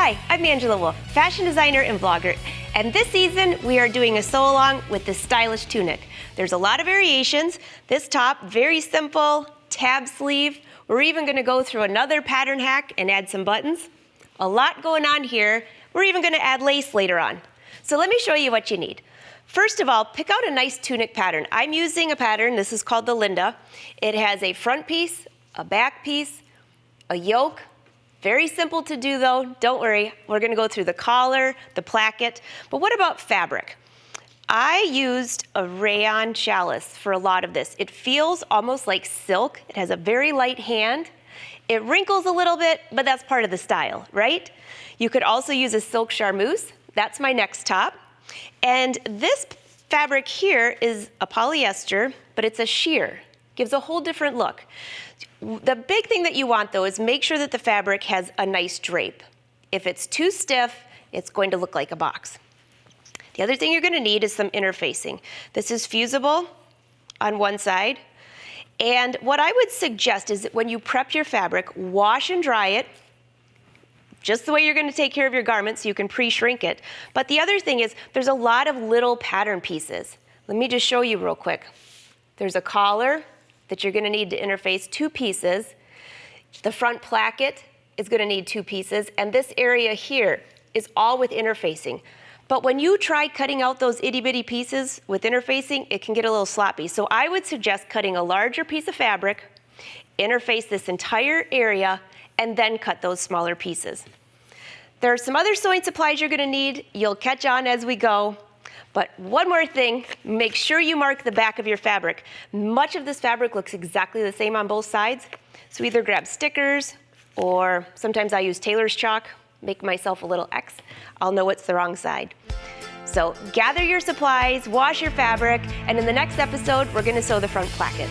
Hi, I'm Angela Wolf, fashion designer and vlogger, and this season we are doing a sew-along with this stylish tunic. There's a lot of variations. This top, very simple, tab sleeve. We're even gonna go through another pattern hack and add some buttons. A lot going on here. We're even gonna add lace later on. So let me show you what you need. First of all, pick out a nice tunic pattern. I'm using a pattern, this is called the Linda. It has a front piece, a back piece, a yoke. Very simple to do though, don't worry. We're gonna go through the collar, the placket, but what about fabric? I used a rayon challis for a lot of this. It feels almost like silk. It has a very light hand. It wrinkles a little bit, but that's part of the style, right? You could also use a silk charmeuse. That's my next top. And this fabric here is a polyester, but it's a sheer. Gives a whole different look. The big thing that you want though is make sure that the fabric has a nice drape. If it's too stiff, it's going to look like a box. The other thing you're going to need is some interfacing. This is fusible on one side. And what I would suggest is that when you prep your fabric, wash and dry it, just the way you're going to take care of your garment so you can pre-shrink it. But the other thing is there's a lot of little pattern pieces. Let me just show you real quick. There's a collar that you're going to need to interface 2 pieces. The front placket is going to need 2 pieces, and this area here is all with interfacing. But when you try cutting out those itty-bitty pieces with interfacing, it can get a little sloppy. So I would suggest cutting a larger piece of fabric, interface this entire area, and then cut those smaller pieces. There are some other sewing supplies you're going to need. You'll catch on as we go. But one more thing, make sure you mark the back of your fabric. Much of this fabric looks exactly the same on both sides. So either grab stickers, or sometimes I use tailor's chalk, make myself a little X. I'll know it's the wrong side. So gather your supplies, wash your fabric, and in the next episode, we're gonna sew the front placket.